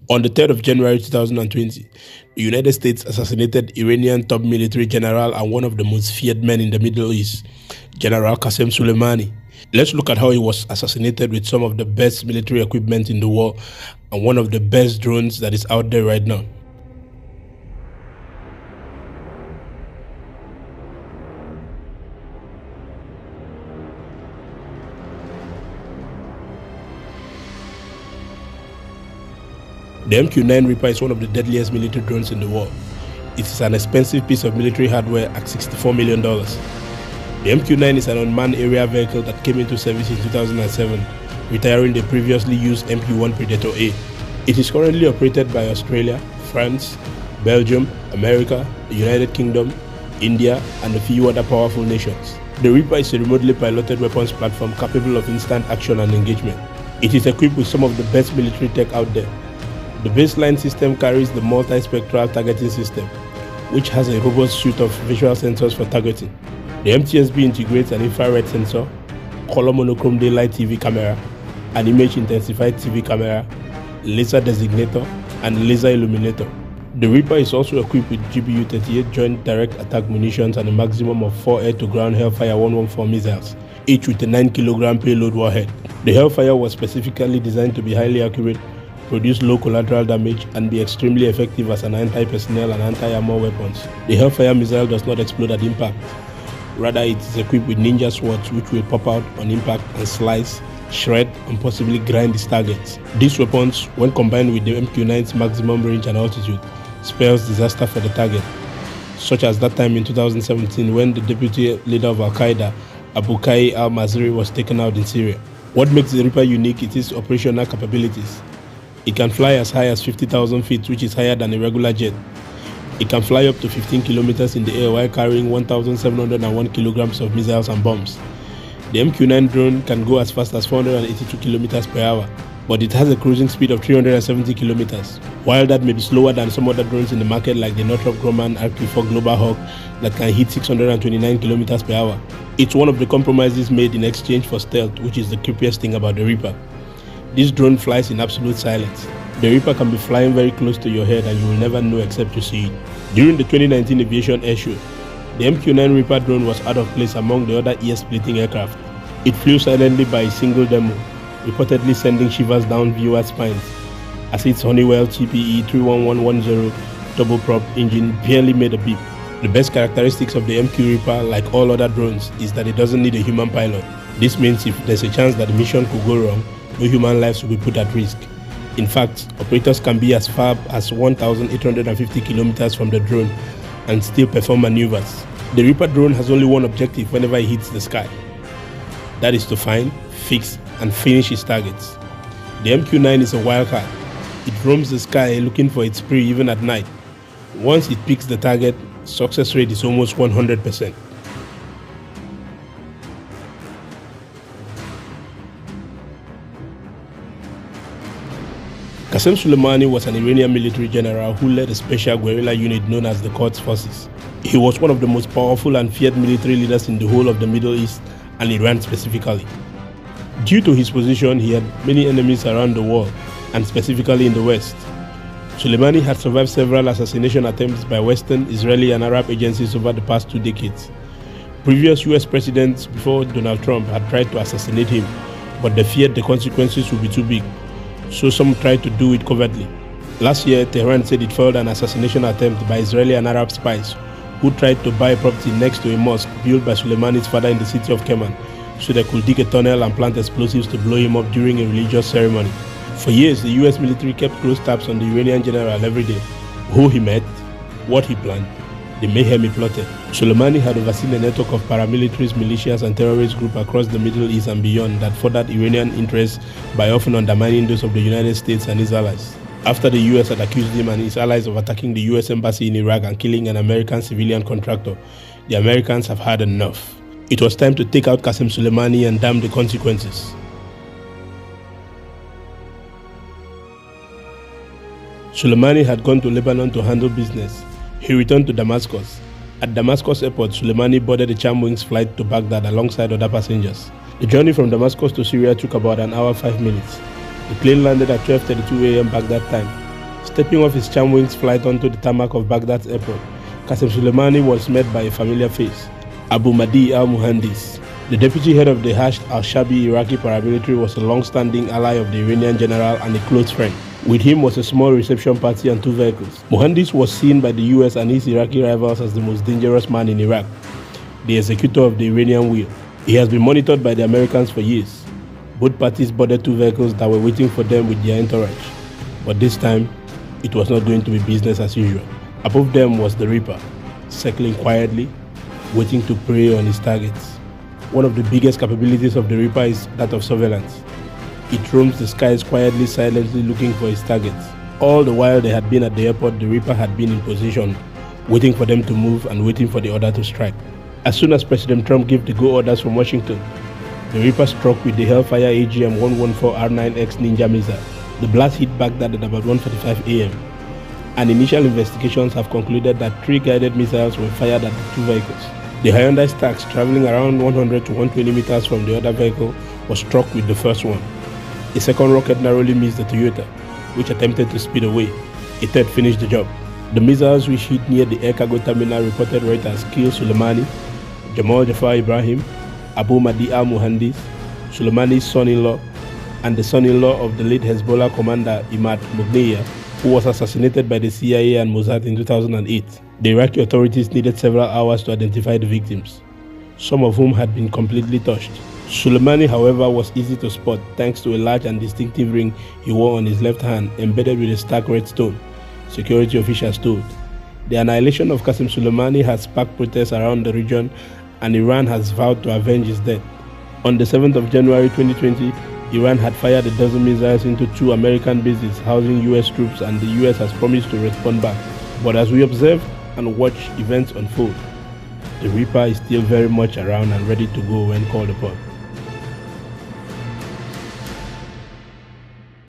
On the 3rd of January 2020, the United States assassinated Iranian top military general and one of the most feared men in the Middle East, General Qasem Soleimani. Let's look at how he was assassinated with some of the best military equipment in the world and one of the best drones that is out there right now. The MQ-9 Reaper is one of the deadliest military drones in the world. It is an expensive piece of military hardware at $64 million. The MQ-9 is an unmanned aerial vehicle that came into service in 2007, retiring the previously used MQ-1 Predator A. It is currently operated by Australia, France, Belgium, America, the United Kingdom, India, and a few other powerful nations. The Reaper is a remotely piloted weapons platform capable of instant action and engagement. It is equipped with some of the best military tech out there. The baseline system carries the multi-spectral targeting system, which has a robust suite of visual sensors for targeting. The MTSB integrates an infrared sensor, color monochrome daylight TV camera, an image intensified TV camera, laser designator, and laser illuminator. The Reaper is also equipped with GBU-38 Joint Direct Attack munitions and a maximum of 4 air-to-ground Hellfire 114 missiles, each with a 9-kilogram payload warhead. The Hellfire was specifically designed to be highly accurate, produce low collateral damage, and be extremely effective as an anti-personnel and anti-armor weapons. The Hellfire missile does not explode at impact. Rather, it is equipped with ninja swords which will pop out on impact and slice, shred, and possibly grind its targets. These weapons, when combined with the MQ-9's maximum range and altitude, spells disaster for the target, such as that time in 2017 when the deputy leader of Al-Qaeda, Abu Qais al-Mazri, was taken out in Syria. What makes the Reaper unique is its operational capabilities. It can fly as high as 50,000 feet, which is higher than a regular jet. It can fly up to 15 kilometers in the air while carrying 1,701 kilograms of missiles and bombs. The MQ-9 drone can go as fast as 482 kilometers per hour, but it has a cruising speed of 370 kilometers. While that may be slower than some other drones in the market like the Northrop Grumman RQ-4 Global Hawk that can hit 629 kilometers per hour, it's one of the compromises made in exchange for stealth, which is the creepiest thing about the Reaper. This drone flies in absolute silence. The Reaper can be flying very close to your head and you will never know except to see it. During the 2019 Aviation Air Show, the MQ-9 Reaper drone was out of place among the other ear-splitting aircraft. It flew silently by a single demo, reportedly sending shivers down viewers' spines, as its Honeywell TPE 31110 turboprop engine barely made a beep. The best characteristics of the MQ Reaper, like all other drones, is that it doesn't need a human pilot. This means if there's a chance that the mission could go wrong, no human lives will be put at risk. In fact, operators can be as far as 1,850 kilometers from the drone and still perform maneuvers. The Reaper drone has only one objective whenever it hits the sky. That is to find, fix, and finish its targets. The MQ-9 is a wildcard. It roams the sky looking for its prey even at night. Once it picks the target, success rate is almost 100%. Qasem Soleimani was an Iranian military general who led a special guerrilla unit known as the Quds Forces. He was one of the most powerful and feared military leaders in the whole of the Middle East and Iran specifically. Due to his position, he had many enemies around the world, and specifically in the West. Soleimani had survived several assassination attempts by Western, Israeli, and Arab agencies over the past 2 decades. Previous US presidents before Donald Trump had tried to assassinate him, but they feared the consequences would be too big, so some tried to do it covertly. Last year, Tehran said it failed an assassination attempt by Israeli and Arab spies who tried to buy property next to a mosque built by Soleimani's father in the city of Keman, so they could dig a tunnel and plant explosives to blow him up during a religious ceremony. For years, the US military kept close tabs on the Iranian general every day. Who he met, what he planned, the mayhem he plotted. Soleimani had overseen a network of paramilitaries, militias, and terrorist groups across the Middle East and beyond that furthered Iranian interests by often undermining those of the United States and its allies. After the US had accused him and his allies of attacking the US embassy in Iraq and killing an American civilian contractor, the Americans have had enough. It was time to take out Qasem Soleimani and damn the consequences. Soleimani had gone to Lebanon to handle business. He returned to Damascus. At Damascus airport, Soleimani boarded a Charmwings flight to Baghdad alongside other passengers. The journey from Damascus to Syria took about an hour 5 minutes. The plane landed at 12:32 a.m. Baghdad time. Stepping off his Charmwings flight onto the tarmac of Baghdad's airport, Qasem Soleimani was met by a familiar face, Abu Mahdi al-Muhandis. The deputy head of the Hashd al-Shabi Iraqi paramilitary was a long-standing ally of the Iranian general and a close friend. With him was a small reception party and 2 vehicles. Muhandis was seen by the US and his Iraqi rivals as the most dangerous man in Iraq, the executor of the Iranian will. He has been monitored by the Americans for years. Both parties boarded 2 vehicles that were waiting for them with their entourage. But this time, it was not going to be business as usual. Above them was the Reaper, circling quietly, waiting to prey on his targets. One of the biggest capabilities of the Reaper is that of surveillance. It roams the skies quietly, silently looking for its targets. All the while they had been at the airport, the Reaper had been in position, waiting for them to move and waiting for the order to strike. As soon as President Trump gave the go orders from Washington, the Reaper struck with the Hellfire AGM-114R9X Ninja missile. The blast hit Baghdad at about 1:45 a.m. and initial investigations have concluded that 3 guided missiles were fired at the 2 vehicles. The Hyundai Stax, traveling around 100 to 120 meters from the other vehicle, was struck with the first one. A second rocket narrowly missed the Toyota, which attempted to speed away. A third finished the job. The missiles which hit near the air cargo terminal reported Reuters killed Soleimani, Jamal Jafar Ibrahim, Abu Mahdi al-Muhandis, Soleimani's son-in-law, and the son-in-law of the late Hezbollah commander Imad Mughniya, who was assassinated by the CIA and Mossad in 2008. The Iraqi authorities needed several hours to identify the victims, some of whom had been completely touched. Soleimani, however, was easy to spot thanks to a large and distinctive ring he wore on his left hand embedded with a stark red stone, security officials told. The annihilation of Qasem Soleimani has sparked protests around the region, and Iran has vowed to avenge his death. On the 7th of January 2020, Iran had fired a dozen missiles into 2 American bases housing US troops, and the US has promised to respond back. But as we observe and watch events unfold, the Reaper is still very much around and ready to go when called upon.